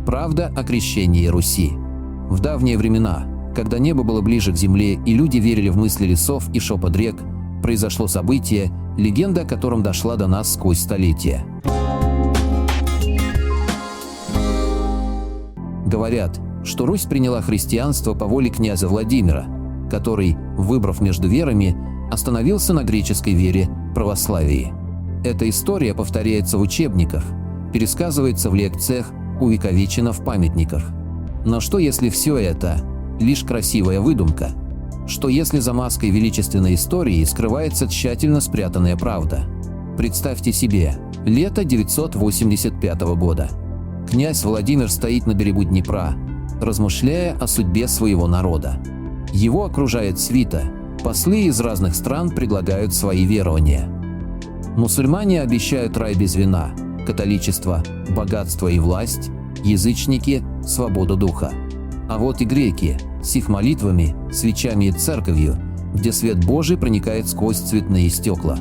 Правда о крещении Руси. В давние времена, когда небо было ближе к земле и люди верили в мысли лесов и шепот рек, произошло событие, легенда о котором дошла до нас сквозь столетия. Говорят, что Русь приняла христианство по воле князя Владимира, который, выбрав между верами, остановился на греческой вере православии. Эта история повторяется в учебниках, пересказывается в лекциях, увековечена в памятниках. Но что если все это лишь красивая выдумка? Что если за маской величественной истории скрывается тщательно спрятанная правда? Представьте себе, лето 985 года. Князь Владимир стоит на берегу Днепра, размышляя о судьбе своего народа. Его окружает свита, послы из разных стран предлагают свои верования. Мусульмане обещают рай без вина, католичество – богатство и власть, язычники – свободу духа. А вот и греки с их молитвами, свечами и церковью, где свет Божий проникает сквозь цветные стекла.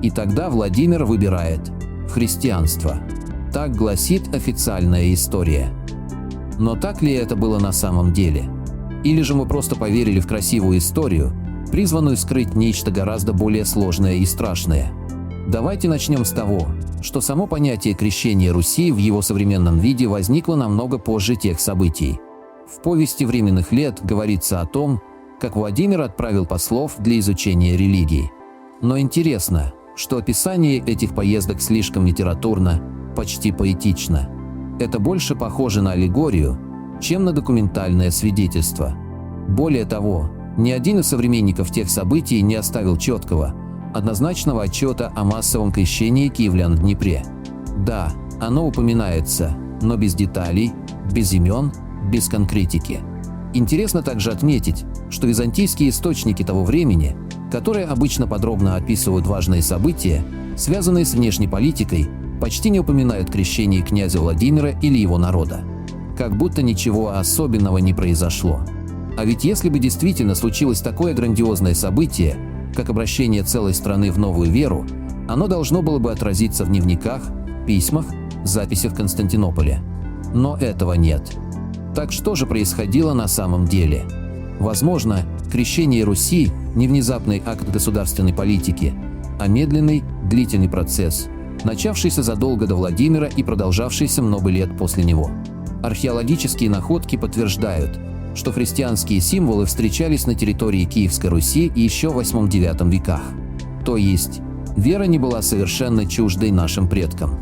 И тогда Владимир выбирает христианство. Так гласит официальная история. Но так ли это было на самом деле? Или же мы просто поверили в красивую историю, призванную скрыть нечто гораздо более сложное и страшное? Давайте начнем с того, что само понятие крещения Руси в его современном виде возникло намного позже тех событий. В повести временных лет говорится о том, как Владимир отправил послов для изучения религии. Но интересно, что описание этих поездок слишком литературно, почти поэтично. Это больше похоже на аллегорию, чем на документальное свидетельство. Более того, ни один из современников тех событий не оставил четкого, однозначного отчета о массовом крещении киевлян в Днепре. Да, оно упоминается, но без деталей, без имен, без конкретики. Интересно также отметить, что византийские источники того времени, которые обычно подробно описывают важные события, связанные с внешней политикой, почти не упоминают крещение князя Владимира или его народа. Как будто ничего особенного не произошло. А ведь если бы действительно случилось такое грандиозное событие, как обращение целой страны в новую веру, оно должно было бы отразиться в дневниках, письмах, записях Константинополя. Но этого нет. Так что же происходило на самом деле? Возможно, крещение Руси – не внезапный акт государственной политики, а медленный, длительный процесс, начавшийся задолго до Владимира и продолжавшийся много лет после него. Археологические находки подтверждают, что христианские символы встречались на территории Киевской Руси еще в VIII-IX веках. То есть, вера не была совершенно чуждой нашим предкам.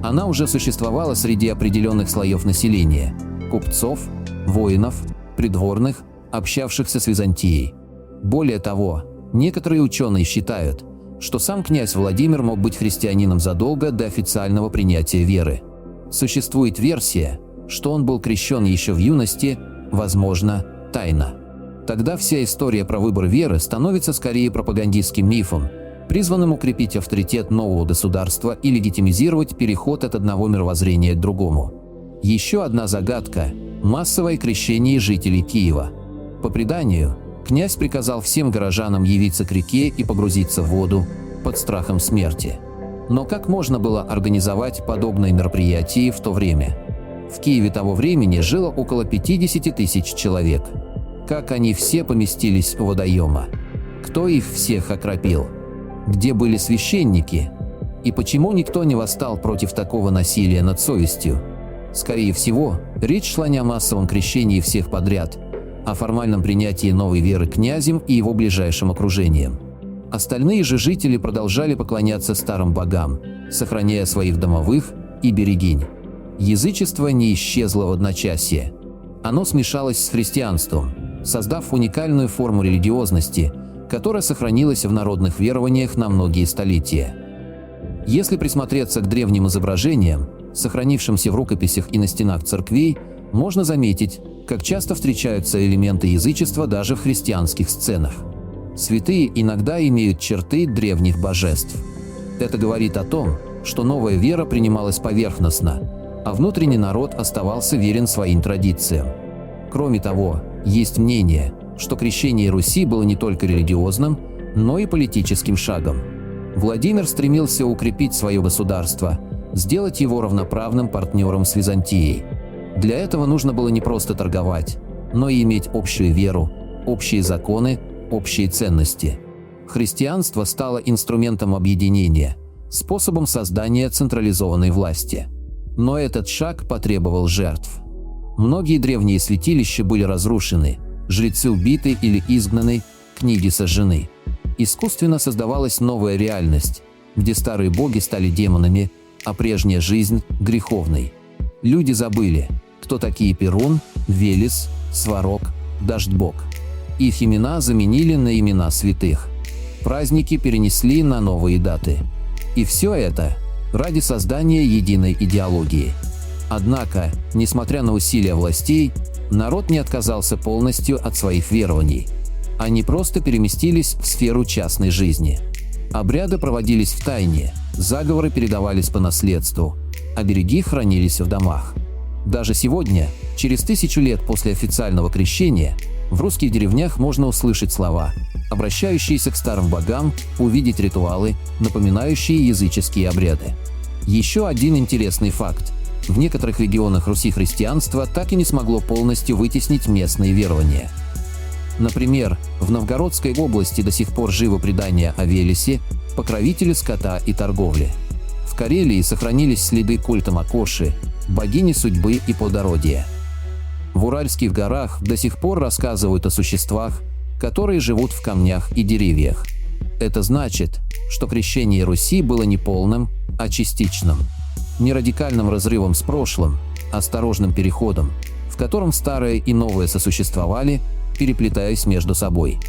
Она уже существовала среди определенных слоев населения – купцов, воинов, придворных, общавшихся с Византией. Более того, некоторые ученые считают, что сам князь Владимир мог быть христианином задолго до официального принятия веры. Существует версия, что он был крещен еще в юности, возможно, тайно. Тогда вся история про выбор веры становится скорее пропагандистским мифом, призванным укрепить авторитет нового государства и легитимизировать переход от одного мировоззрения к другому. Еще одна загадка – массовое крещение жителей Киева. По преданию, князь приказал всем горожанам явиться к реке и погрузиться в воду под страхом смерти. Но как можно было организовать подобное мероприятие в то время? В Киеве того времени жило около 50 тысяч человек. Как они все поместились у водоема? Кто их всех окропил? Где были священники? И почему никто не восстал против такого насилия над совестью? Скорее всего, речь шла не о массовом крещении всех подряд, о формальном принятии новой веры князем и его ближайшим окружением. Остальные же жители продолжали поклоняться старым богам, сохраняя своих домовых и берегинь. Язычество не исчезло в одночасье. Оно смешалось с христианством, создав уникальную форму религиозности, которая сохранилась в народных верованиях на многие столетия. Если присмотреться к древним изображениям, сохранившимся в рукописях и на стенах церквей, можно заметить, как часто встречаются элементы язычества даже в христианских сценах. Святые иногда имеют черты древних божеств. Это говорит о том, что новая вера принималась поверхностно, а внутренний народ оставался верен своим традициям. Кроме того, есть мнение, что крещение Руси было не только религиозным, но и политическим шагом. Владимир стремился укрепить свое государство, сделать его равноправным партнером с Византией. Для этого нужно было не просто торговать, но и иметь общую веру, общие законы, общие ценности. Христианство стало инструментом объединения, способом создания централизованной власти. Но этот шаг потребовал жертв. Многие древние святилища были разрушены, жрецы убиты или изгнаны, книги сожжены. Искусственно создавалась новая реальность, где старые боги стали демонами, а прежняя жизнь – греховной. Люди забыли, кто такие Перун, Велес, Сварог, Дождьбог. Их имена заменили на имена святых. Праздники перенесли на новые даты. И все это ради создания единой идеологии. Однако, несмотря на усилия властей, народ не отказался полностью от своих верований. Они просто переместились в сферу частной жизни. Обряды проводились в тайне, заговоры передавались по наследству, обереги хранились в домах. Даже сегодня, через 1000 лет после официального крещения, в русских деревнях можно услышать слова, обращающиеся к старым богам, увидеть ритуалы, напоминающие языческие обряды. Еще один интересный факт. В некоторых регионах Руси христианство так и не смогло полностью вытеснить местные верования. Например, в Новгородской области до сих пор живо предание о Велесе, покровителе скота и торговли. В Карелии сохранились следы культа Макоши, богини судьбы и плодородия. В Уральских горах до сих пор рассказывают о существах, которые живут в камнях и деревьях. Это значит, что крещение Руси было не полным, а частичным. Не радикальным разрывом с прошлым, а осторожным переходом, в котором старое и новое сосуществовали, переплетаясь между собой.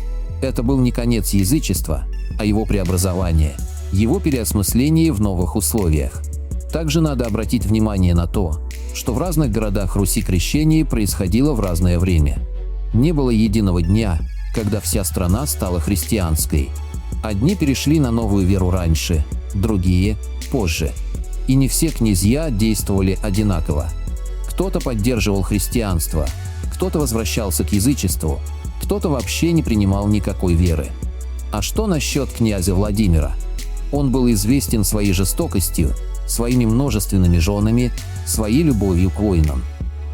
Это был не конец язычества, а его преобразование, его переосмысление в новых условиях. Также надо обратить внимание на то, что в разных городах Руси крещение происходило в разное время. Не было единого дня, когда вся страна стала христианской. Одни перешли на новую веру раньше, другие – позже. И не все князья действовали одинаково. Кто-то поддерживал христианство, кто-то возвращался к язычеству, кто-то вообще не принимал никакой веры. А что насчет князя Владимира? Он был известен своей жестокостью, своими множественными женами, своей любовью к воинам.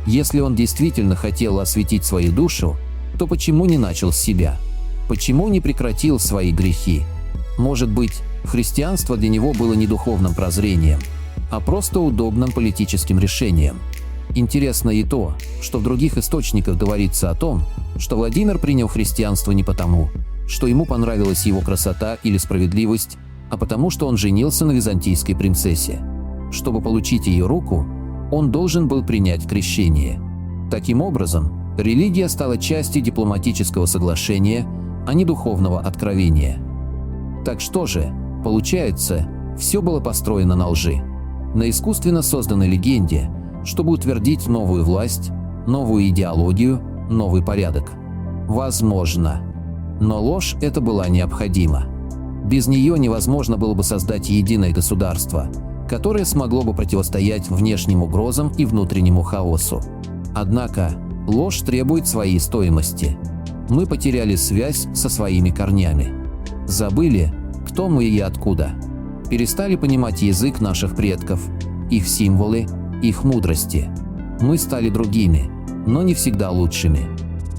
Если он действительно хотел осветить свою душу, то почему не начал с себя? Почему не прекратил свои грехи? Может быть, христианство для него было не духовным прозрением, а просто удобным политическим решением. Интересно и то, что в других источниках говорится о том, что Владимир принял христианство не потому, что ему понравилась его красота или справедливость, а потому что он женился на византийской принцессе. Чтобы получить ее руку, он должен был принять крещение. Таким образом, религия стала частью дипломатического соглашения, а не духовного откровения. Так что же, получается, все было построено на лжи, на искусственно созданной легенде, чтобы утвердить новую власть, новую идеологию, новый порядок. Возможно. Но ложь эта была необходима. Без нее невозможно было бы создать единое государство, которое смогло бы противостоять внешним угрозам и внутреннему хаосу. Однако, ложь требует своей стоимости. Мы потеряли связь со своими корнями. Забыли, кто мы и откуда. Перестали понимать язык наших предков, их символы, их мудрости. Мы стали другими, но не всегда лучшими.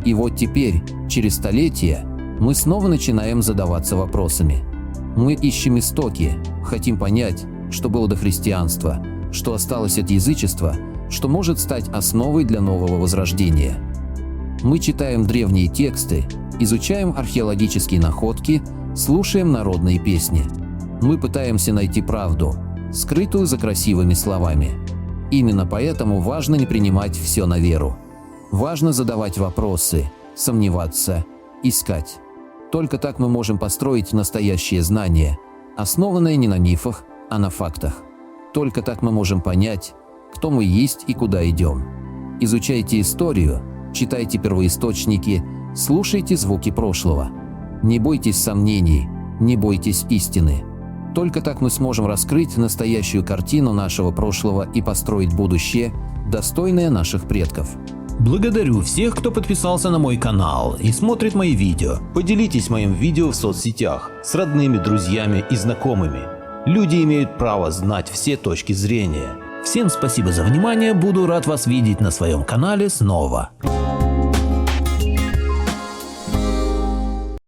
И вот теперь, через столетия, мы снова начинаем задаваться вопросами. Мы ищем истоки, хотим понять, что было до христианства, что осталось от язычества, что может стать основой для нового возрождения. Мы читаем древние тексты, изучаем археологические находки, слушаем народные песни. Мы пытаемся найти правду, скрытую за красивыми словами. Именно поэтому важно не принимать все на веру. Важно задавать вопросы, сомневаться, искать. Только так мы можем построить настоящее знание, основанное не на мифах, а на фактах. Только так мы можем понять, кто мы есть и куда идем. Изучайте историю, читайте первоисточники, слушайте звуки прошлого. Не бойтесь сомнений, не бойтесь истины. Только так мы сможем раскрыть настоящую картину нашего прошлого и построить будущее, достойное наших предков. Благодарю всех, кто подписался на мой канал и смотрит мои видео. Поделитесь моим видео в соцсетях с родными, друзьями и знакомыми. Люди имеют право знать все точки зрения. Всем спасибо за внимание, буду рад вас видеть на своем канале снова.